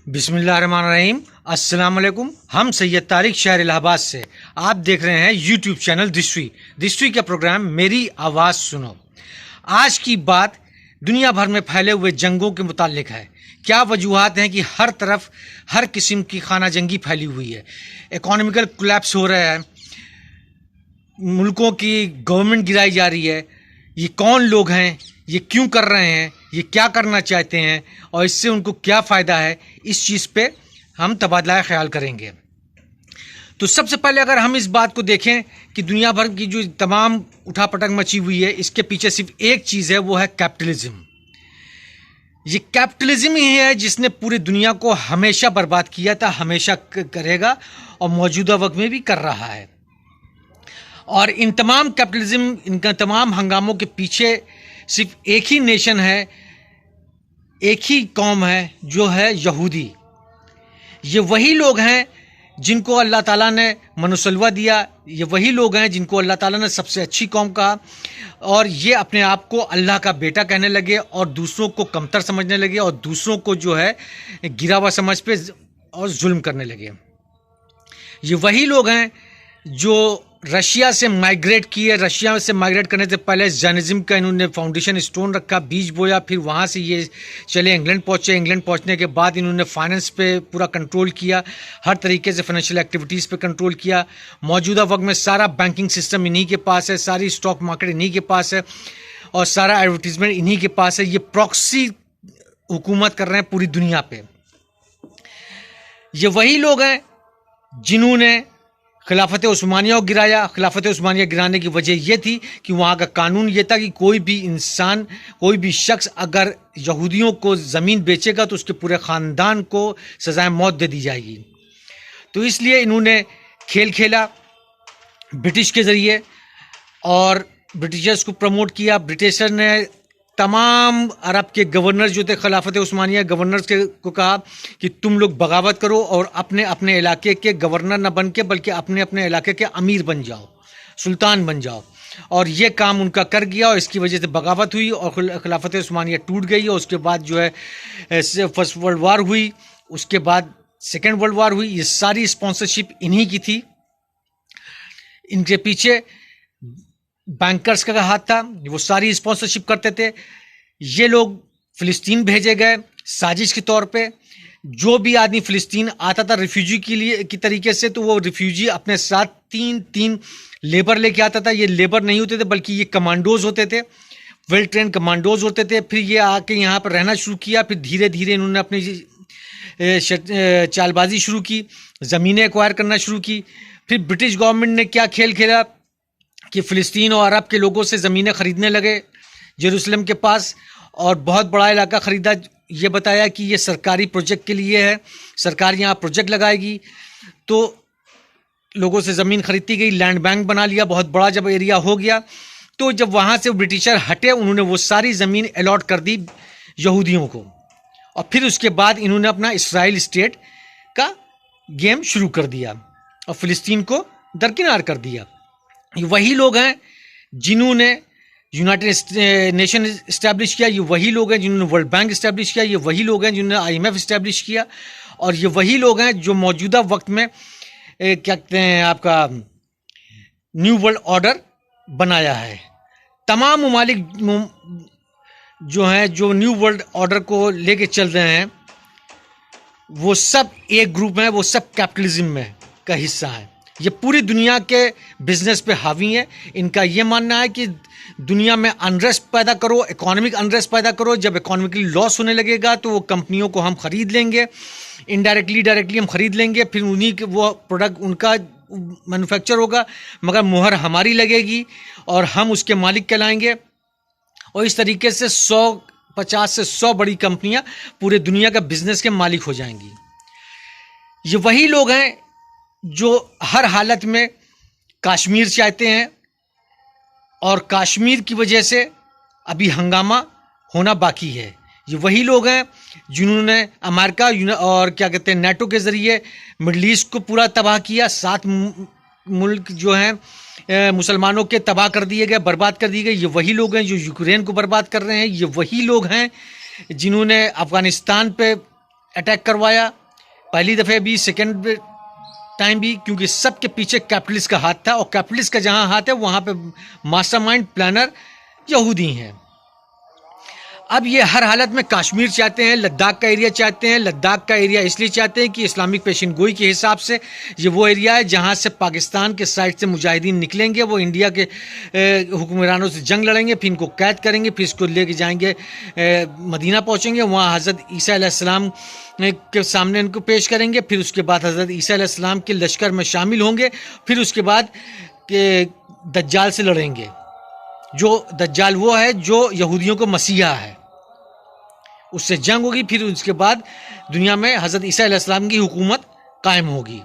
बिस्मिल्लाहिर्रहमानिर्रहीम। अस्सलाम वालेकुम। हम सैयद तारिक शहर इलाहाबाद से आप देख रहे हैं यूट्यूब चैनल दिस्ट्री का प्रोग्राम मेरी आवाज़ सुनो। आज की बात दुनिया भर में फैले हुए जंगों के मुतालिक है। क्या वजूहात हैं कि हर तरफ हर किस्म की खाना जंगी फैली हुई है, इकोनॉमिकल कोलैप्स हो रहा है, मुल्कों की गवर्नमेंट गिराई जा रही है। ये कौन लोग हैं, ये क्यों कर रहे हैं, ये क्या करना चाहते हैं और इससे उनको क्या फ़ायदा है, इस चीज़ पे हम तबादला ख्याल करेंगे। तो सबसे पहले अगर हम इस बात को देखें कि दुनिया भर की जो तमाम उठापटक मची हुई है, इसके पीछे सिर्फ एक चीज़ है, वो है कैपिटलिज्म। ये कैपिटलिज्म ही है जिसने पूरी दुनिया को हमेशा बर्बाद किया था, हमेशा करेगा और मौजूदा वक्त में भी कर रहा है। और इन तमाम कैपिटलिज्म, इनका तमाम हंगामों के पीछे सिर्फ एक ही नेशन है, एक ही कौम है, जो है यहूदी। ये वही लोग हैं जिनको अल्लाह ताला ने मनुसलवा दिया, ये वही लोग हैं जिनको अल्लाह ताला ने सबसे अच्छी कौम कहा, और ये अपने आप को अल्लाह का बेटा कहने लगे और दूसरों को कमतर समझने लगे और दूसरों को जो है गिरा हुआ समझ पे और जुल्म करने लगे। ये वही लोग हैं जो रशिया से माइग्रेट किए। रशिया से माइग्रेट करने से पहले जैनिज्म का इन्होंने फाउंडेशन स्टोन रखा, बीज बोया, फिर वहाँ से ये चले इंग्लैंड पहुँचे। इंग्लैंड पहुँचने के बाद इन्होंने फाइनेंस पे पूरा कंट्रोल किया, हर तरीके से फाइनेंशियल एक्टिविटीज़ पे कंट्रोल किया। मौजूदा वक्त में सारा बैंकिंग सिस्टम इन्हीं के पास है, सारी स्टॉक मार्केट इन्हीं के पास है और सारा एडवर्टीजमेंट इन्हीं के पास है। ये प्रॉक्सी हुकूमत कर रहे हैं पूरी दुनिया पे। ये वही लोग हैं जिन्होंने खिलाफत उस्मानिया को गिराया। खिलाफत उस्मानिया गिराने की वजह यह थी कि वहाँ का कानून ये था कि कोई भी इंसान, कोई भी शख्स अगर यहूदियों को ज़मीन बेचेगा तो उसके पूरे ख़ानदान को सज़ाए मौत दे दी जाएगी। तो इसलिए इन्होंने खेल खेला ब्रिटिश के ज़रिए और ब्रिटिशर्स को प्रमोट किया। ब्रिटिशर ने तमाम अरब के गवर्नर जो थे, खिलाफत उस्मानिया गवर्नर्स को कहा कि तुम लोग बगावत करो और अपने अपने इलाके के गवर्नर न बन के बल्कि अपने अपने इलाके के अमीर बन जाओ, सुल्तान बन जाओ। और ये काम उनका कर गया और इसकी वजह से बगावत हुई और खिलाफत उस्मानिया टूट गई। और उसके बाद जो है फर्स्ट वर्ल्ड वार हुई, उसके बाद सेकेंड वर्ल्ड वार हुई। ये सारी स्पॉन्सरशिप इन्हीं की थी। इनके पीछे बैंकर्स का हाथ था, वो सारी स्पॉन्सरशिप करते थे। ये लोग फ़िलिस्तीन भेजे गए साजिश के तौर पे। जो भी आदमी फ़िलिस्तीन आता था रिफ्यूजी के लिए की तरीके से, तो वो रिफ्यूजी अपने साथ तीन लेबर लेके आता था। ये लेबर नहीं होते थे बल्कि ये कमांडोज होते थे, वेल ट्रेन कमांडोज होते थे। फिर ये आके यहाँ पर रहना शुरू किया। फिर धीरे धीरे इन्होंने अपनी चालबाजी शुरू की, ज़मीनें एक्वायर करना शुरू की। फिर ब्रिटिश गवर्नमेंट ने क्या खेल खेला कि फ़िलिस्तीन और अरब के लोगों से ज़मीनें ख़रीदने लगे जेरूसलम के पास, और बहुत बड़ा इलाका ख़रीदा। ये बताया कि ये सरकारी प्रोजेक्ट के लिए है, सरकार यहाँ प्रोजेक्ट लगाएगी। तो लोगों से ज़मीन ख़रीदती गई, लैंड बैंक बना लिया, बहुत बड़ा जब एरिया हो गया तो जब वहाँ से ब्रिटिशर हटे, उन्होंने वो सारी ज़मीन अलॉट कर दी यहूदियों को। और फिर उसके बाद इन्होंने अपना इसराइल स्टेट का गेम शुरू कर दिया और फ़िलिस्तीन को दरकिनार कर दिया। ये वही लोग हैं जिन्होंने यूनाइटेड नेशन इस्टेब्लिश किया, ये वही लोग हैं जिन्होंने वर्ल्ड बैंक इस्टेब्लिश किया, ये वही लोग हैं जिन्होंने IMF इस्टेब्लिश किया, और ये वही लोग हैं जो मौजूदा वक्त में क्या कहते हैं आपका न्यू वर्ल्ड ऑर्डर बनाया है। तमाम ममालिक जो हैं जो न्यू वर्ल्ड ऑर्डर को लेके चल रहे हैं, वो सब एक ग्रुप में, वो सब कैपिटलिज्म में का हिस्सा है। ये पूरी दुनिया के बिजनेस पे हावी है। इनका ये मानना है कि दुनिया में अनरेस्ट पैदा करो, इकोनॉमिक अनरेस्ट पैदा करो। जब इकोनॉमिकली लॉस होने लगेगा तो वो कंपनियों को हम ख़रीद लेंगे, इनडायरेक्टली डायरेक्टली हम ख़रीद लेंगे। फिर उन्हीं के वो प्रोडक्ट उनका मैन्युफैक्चर होगा, मगर मुहर हमारी लगेगी और हम उसके मालिक कहलाएंगे। और इस तरीके से 50 से 100 बड़ी कंपनियां पूरे दुनिया का बिजनेस के मालिक हो जाएंगी। ये वही लोग हैं जो हर हालत में कश्मीर चाहते हैं और कश्मीर की वजह से अभी हंगामा होना बाकी है। ये वही लोग हैं जिन्होंने अमेरिका और क्या कहते हैं नेटो के ज़रिए मिडल ईस्ट को पूरा तबाह किया। 7 मुल्क जो हैं मुसलमानों के तबाह कर दिए गए, बर्बाद कर दिए गए। ये वही लोग हैं जो यूक्रेन को बर्बाद कर रहे हैं। ये वही लोग हैं जिन्होंने अफ़गानिस्तान पे अटैक करवाया, पहली दफ़े भी, सेकेंड टाइम भी, क्योंकि सबके पीछे कैपिटलिस्ट का हाथ था, और कैपिटलिस्ट का जहां हाथ है वहां पे मास्टरमाइंड प्लानर यहूदी हैं। अब ये हर हालत में कश्मीर चाहते हैं, लद्दाख का एरिया चाहते हैं। लद्दाख का एरिया इसलिए चाहते हैं कि इस्लामिक पेशन गोई के हिसाब से ये वो एरिया है जहां से पाकिस्तान के साइड से मुजाहिदीन निकलेंगे, वो इंडिया के हुक्मरानों से जंग लड़ेंगे, फिर इनको कैद करेंगे, फिर इसको लेके जाएंगे मदीना पहुंचेंगे, वहाँ हज़रत ईसा अलैहिस्सलाम के सामने इनको पेश करेंगे, फिर उसके बाद हज़रत ईसा अलैहिस्सलाम के लश्कर में शामिल होंगे, फिर उसके बाद दज्जाल से लड़ेंगे। जो दज्जाल वो है जो यहूदियों को मसीहा है, उससे जंग होगी, फिर उसके बाद दुनिया में हज़रत ईसा अलैहिस्सलाम की हुकूमत कायम होगी।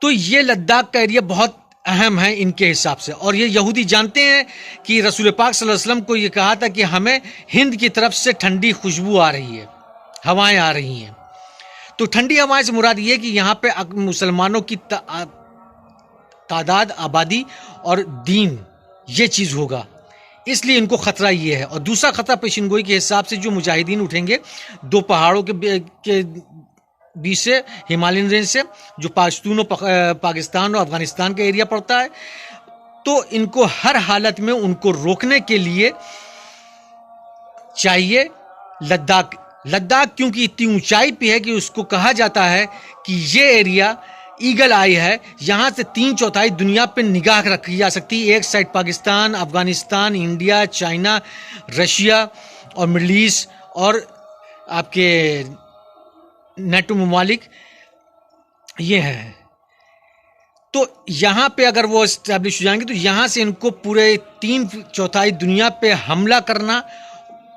तो ये लद्दाख का एरिया बहुत अहम है इनके हिसाब से, और ये यहूदी जानते हैं कि रसूल पाक सल्लल्लाहु अलैहि वसल्लम को ये कहा था कि हमें हिंद की तरफ से ठंडी खुशबू आ रही है, हवाएं आ रही हैं। तो ठंडी हवाएं से मुराद ये कि यहाँ पे मुसलमानों की तादाद, आबादी और दीन, ये चीज़ होगा, इसलिए इनको ख़तरा ये है। और दूसरा ख़तरा पेशन गोई के हिसाब से जो मुजाहिदीन उठेंगे दो पहाड़ों के बीच से, हिमालयन रेंज से, जो पश्तून और पाकिस्तान और अफ़गानिस्तान का एरिया पड़ता है, तो इनको हर हालत में उनको रोकने के लिए चाहिए लद्दाख क्योंकि इतनी ऊंचाई पे है कि उसको कहा जाता है कि ये एरिया ईगल आई है, यहाँ से 3/4 दुनिया पे निगाह रखी जा सकती है। एक side Pakistan, Afghanistan, India, China, Russia और मिडल ईस्ट और आपके नेटो ममालिक ये हैं। तो यहाँ पे अगर वो इस्टेब्लिश हो जाएंगे तो यहाँ से इनको पूरे 3/4 दुनिया पे हमला करना,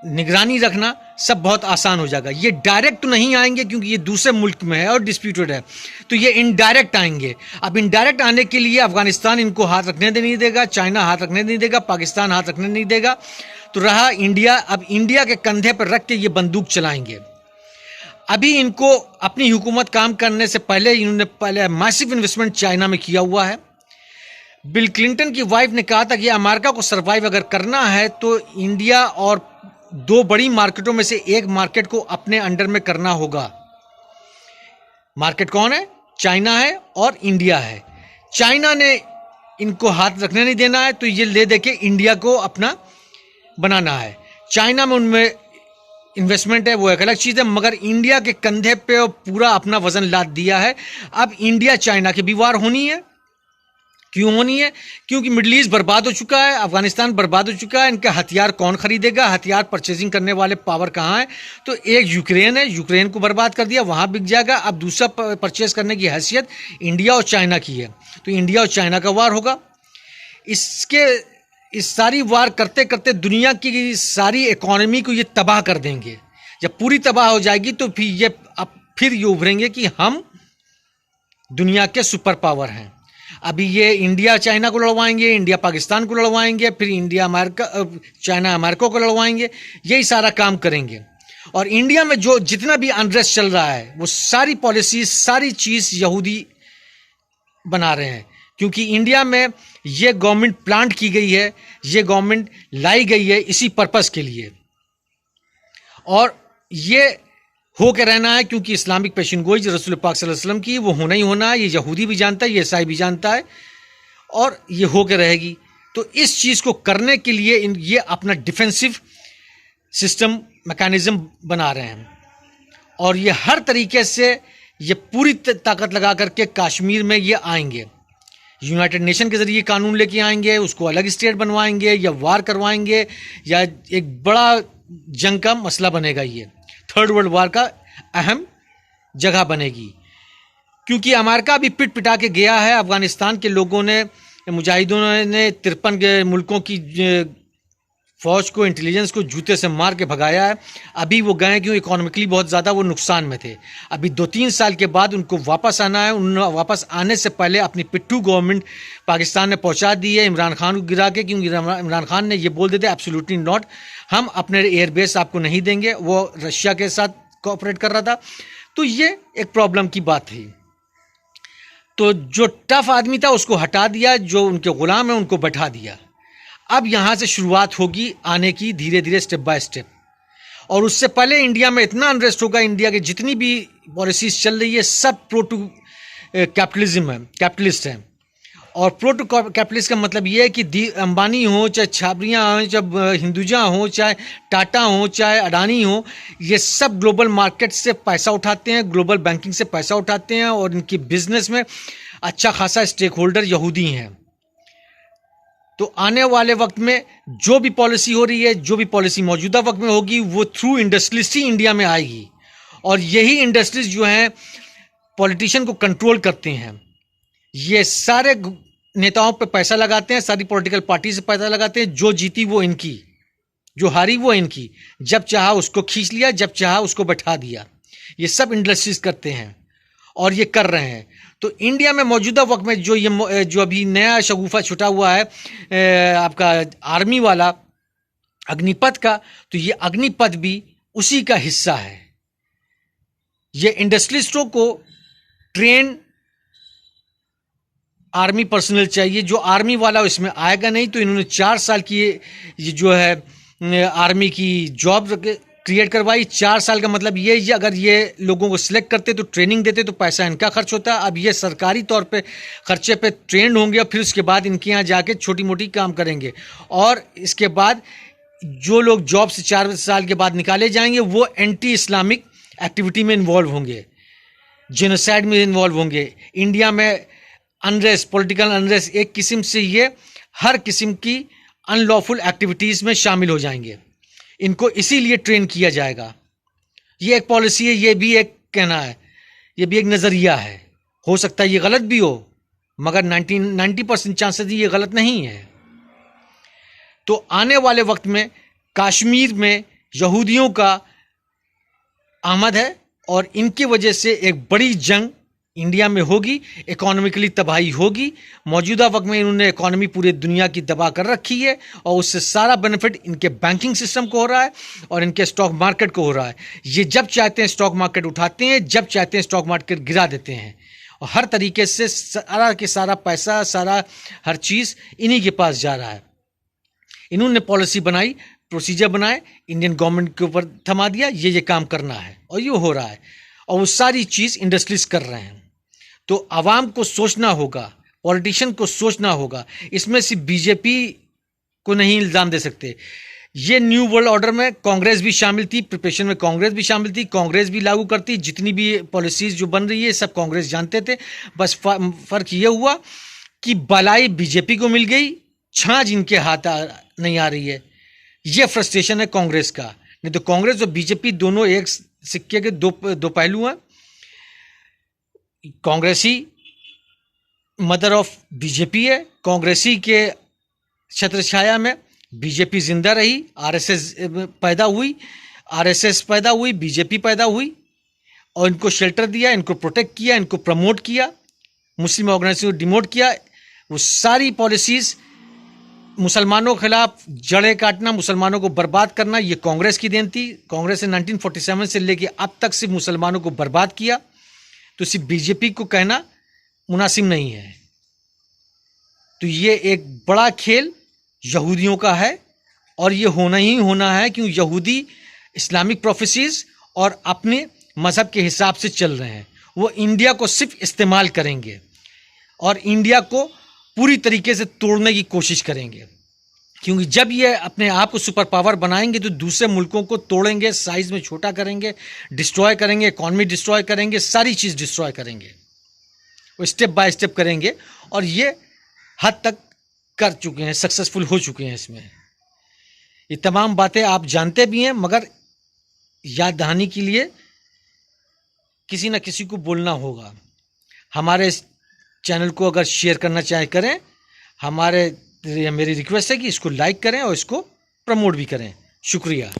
निगरानी रखना सब बहुत आसान हो जाएगा। ये डायरेक्ट तो नहीं आएंगे क्योंकि ये दूसरे मुल्क में है और डिस्प्यूटेड है, तो ये इनडायरेक्ट आएंगे। अब इनडायरेक्ट आने के लिए अफगानिस्तान इनको हाथ रखने नहीं देगा, चाइना हाथ रखने नहीं देगा, पाकिस्तान हाथ रखने नहीं देगा, तो रहा इंडिया। अब इंडिया के कंधे पर रख के ये बंदूक चलाएंगे। अभी इनको अपनी हुकूमत काम करने से पहले इन्होंने मैसिव इन्वेस्टमेंट चाइना में किया हुआ है। बिल क्लिंटन की वाइफ ने कहा था कि अमेरिका को सर्वाइव अगर करना है तो इंडिया और 2 बड़ी मार्केटों में से एक मार्केट को अपने अंडर में करना होगा। मार्केट कौन है? चाइना है और इंडिया है। चाइना ने इनको हाथ रखने नहीं देना है, तो ये ले देके इंडिया को अपना बनाना है। चाइना में उनमें इन्वेस्टमेंट है, वो एक अलग चीज़ है, मगर इंडिया के कंधे पे पूरा अपना वजन लाद दिया है। अब इंडिया चाइना की भी वार होनी है। क्यों होनी है? क्योंकि मिडल ईस्ट बर्बाद हो चुका है, अफगानिस्तान बर्बाद हो चुका है, इनका हथियार कौन खरीदेगा? हथियार परचेजिंग करने वाले पावर कहाँ है? तो एक यूक्रेन है, यूक्रेन को बर्बाद कर दिया, वहाँ बिक जाएगा। अब दूसरा परचेज करने की हैसियत इंडिया और चाइना की है, तो इंडिया और चाइना का वार होगा। इस सारी वार करते करते दुनिया की सारी इकोनॉमी को ये तबाह कर देंगे। जब पूरी तबाह हो जाएगी तो फिर ये उभरेंगे कि हम दुनिया के सुपर पावर हैं। अभी ये इंडिया चाइना को लड़वाएंगे, इंडिया पाकिस्तान को लड़वाएंगे, फिर चाइना अमेरिका को लड़वाएंगे, यही सारा काम करेंगे। और इंडिया में जो जितना भी अनरेस्ट चल रहा है वो सारी पॉलिसी, सारी चीज़ यहूदी बना रहे हैं, क्योंकि इंडिया में ये गवर्नमेंट प्लांट की गई है, ये गवर्नमेंट लाई गई है इसी पर्पस के लिए, और ये हो के रहना है। क्योंकि इस्लामिक पेशन गोई जो रसूल पाक सल्लल्लाहु अलैहि वसल्लम की, वो होना ही होना है। ये यहूदी भी जानता है, ये ईसाई भी जानता है, और ये हो के रहेगी। तो इस चीज़ को करने के लिए ये अपना डिफेंसिव सिस्टम मैकेनिज्म बना रहे हैं, और ये हर तरीके से ये पूरी ताकत लगा करके कश्मीर में ये आएंगे। यूनाइटेड नेशन के जरिए कानून लेके आएंगे, उसको अलग स्टेट बनवाएंगे या वार करवाएंगे, या एक बड़ा जंग का मसला बनेगा। ये थर्ड वर्ल्ड वार का अहम जगह बनेगी, क्योंकि अमेरिका भी पिट पिटा के गया है। अफगानिस्तान के लोगों ने, मुजाहिदों ने 53 मुल्कों की फौज को, इंटेलिजेंस को जूते से मार के भगाया है। अभी वो गए क्यों? इकोनॉमिकली बहुत ज़्यादा वो नुकसान में थे। अभी 2-3 साल के बाद उनको वापस आना है। उन वापस आने से पहले अपनी पिट्ठू गवर्नमेंट पाकिस्तान ने पहुंचा दी है इमरान खान को गिरा के, क्योंकि इमरान खान ने ये बोल देते एब्सोल्युटली नॉट, हम अपने एयरबेस आपको नहीं देंगे। वो रशिया के साथ कोऑपरेट कर रहा था, तो ये एक प्रॉब्लम की बात थी। तो जो टफ आदमी था उसको हटा दिया, जो उनके गुलाम है उनको बैठा दिया। अब यहाँ से शुरुआत होगी आने की, धीरे धीरे, स्टेप बाय स्टेप। और उससे पहले इंडिया में इतना अनरेस्ट होगा, इंडिया की जितनी भी पॉलिसीज चल रही है सब प्रो टू कैपिटलिज्म है, कैपिटलिस्ट है। और प्रो टू कैपिटलिस्ट का मतलब ये है कि अंबानी हो, चाहे छाबरियाँ हों, चाहे हिंदुजा हो, चाहे टाटा हो, चाहे अडानी हो, ये सब ग्लोबल मार्केट से पैसा उठाते हैं, ग्लोबल बैंकिंग से पैसा उठाते हैं और इनकी बिजनेस में अच्छा खासा स्टेक होल्डर यहूदी हैं। तो आने वाले वक्त में जो भी पॉलिसी हो रही है, जो भी पॉलिसी मौजूदा वक्त में होगी, वो थ्रू इंडस्ट्रीज ही इंडिया में आएगी। और यही इंडस्ट्रीज जो हैं पॉलिटिशियन को कंट्रोल करते हैं। ये सारे नेताओं पे पैसा लगाते हैं, सारी पॉलिटिकल पार्टी से पैसा लगाते हैं। जो जीती वो इनकी, जो हारी वो इनकी। जब चाहा उसको खींच लिया, जब चाहा उसको बैठा दिया। ये सब इंडस्ट्रीज करते हैं और ये कर रहे हैं। तो इंडिया में मौजूदा वक्त में जो अभी नया शगुफा छुटा हुआ है आपका आर्मी वाला अग्निपथ का, तो ये अग्निपथ भी उसी का हिस्सा है। ये इंडस्ट्रियलिस्टों को ट्रेन आर्मी पर्सनल चाहिए। जो आर्मी वाला इसमें आएगा नहीं, तो इन्होंने 4 साल की ये जो है आर्मी की जॉब क्रिएट करवाई। 4 साल का मतलब ये अगर ये लोगों को सिलेक्ट करते तो ट्रेनिंग देते तो पैसा इनका खर्च होता। अब ये सरकारी तौर पे खर्चे पे ट्रेंड होंगे और फिर उसके बाद इनके यहाँ जाके छोटी मोटी काम करेंगे। और इसके बाद जो लोग जॉब से 4 साल के बाद निकाले जाएंगे वो एंटी इस्लामिक एक्टिविटी में इन्वॉल्व होंगे, जेनोसाइड में इन्वॉल्व होंगे। इंडिया में अनरेस्ट, पॉलिटिकल अनरेस्ट, एक किस्म से ये हर किस्म की अनलॉफुल एक्टिविटीज़ में शामिल हो जाएंगे। इनको इसीलिए ट्रेन किया जाएगा। ये एक पॉलिसी है, ये भी एक कहना है, ये भी एक नज़रिया है। हो सकता है ये गलत भी हो, मगर 90% चांसेस ये गलत नहीं है। तो आने वाले वक्त में कश्मीर में यहूदियों का आमद है और इनकी वजह से एक बड़ी जंग इंडिया में होगी, इकोनॉमिकली तबाही होगी। मौजूदा वक्त में इन्होंने इकोनॉमी पूरी दुनिया की दबा कर रखी है और उससे सारा बेनिफिट इनके बैंकिंग सिस्टम को हो रहा है और इनके स्टॉक मार्केट को हो रहा है। ये जब चाहते हैं स्टॉक मार्केट उठाते हैं, जब चाहते हैं स्टॉक मार्केट गिरा देते हैं और हर तरीके से सारा के सारा पैसा, सारा हर चीज़ इन्हीं के पास जा रहा है। इन्होंने पॉलिसी बनाई, प्रोसीजर बनाए, इंडियन गवर्नमेंट के ऊपर थमा दिया, ये काम करना है और ये हो रहा है और वो सारी चीज़ इंडस्ट्रीज कर रहे हैं। तो आवाम को सोचना होगा, पॉलिटिशियन को सोचना होगा। इसमें सिर्फ बीजेपी को नहीं इल्ज़ाम दे सकते। ये न्यू वर्ल्ड ऑर्डर में कांग्रेस भी शामिल थी, प्रिपरेशन में कांग्रेस भी शामिल थी, कांग्रेस भी लागू करती। जितनी भी पॉलिसीज़ जो बन रही है सब कांग्रेस जानते थे। बस फ़र्क ये हुआ कि बलाई बीजेपी को मिल गई, छाछ इनके हाथ नहीं आ रही है। ये फ्रस्ट्रेशन है कांग्रेस का। नहीं तो कांग्रेस और बीजेपी दोनों एक सिक्के के दो पहलू हैं। कांग्रेसी मदर ऑफ बीजेपी है। कांग्रेसी के छत्र छाया में बीजेपी जिंदा रही, आरएसएस पैदा हुई, आरएसएस पैदा हुई, बीजेपी पैदा हुई और इनको शेल्टर दिया, इनको प्रोटेक्ट किया, इनको प्रमोट किया, मुस्लिम ऑर्गेनाइजेशन को डिमोट किया। वो सारी पॉलिसीज़ मुसलमानों के खिलाफ जड़ें काटना, मुसलमानों को बर्बाद करना, ये कांग्रेस की देन थी। कांग्रेस ने 1947 से लेके अब तक सिर्फ मुसलमानों को बर्बाद किया। तो सिर्फ बीजेपी को कहना मुनासिब नहीं है। तो ये एक बड़ा खेल यहूदियों का है और ये होना ही होना है, क्योंकि यहूदी इस्लामिक प्रोफेसीज और अपने मज़हब के हिसाब से चल रहे हैं। वो इंडिया को सिर्फ इस्तेमाल करेंगे और इंडिया को पूरी तरीके से तोड़ने की कोशिश करेंगे, क्योंकि जब ये अपने आप को सुपर पावर बनाएंगे तो दूसरे मुल्कों को तोड़ेंगे, साइज में छोटा करेंगे, डिस्ट्रॉय करेंगे, इकॉनमी डिस्ट्रॉय करेंगे, सारी चीज़ डिस्ट्रॉय करेंगे। वो स्टेप बाय स्टेप करेंगे और ये हद तक कर चुके हैं, सक्सेसफुल हो चुके हैं इसमें। ये तमाम बातें आप जानते भी हैं, मगर याद दहानी के लिए किसी न किसी को बोलना होगा। हमारे इस चैनल को अगर शेयर करना चाहे करें। मेरी रिक्वेस्ट है कि इसको लाइक करें और इसको प्रमोट भी करें। शुक्रिया।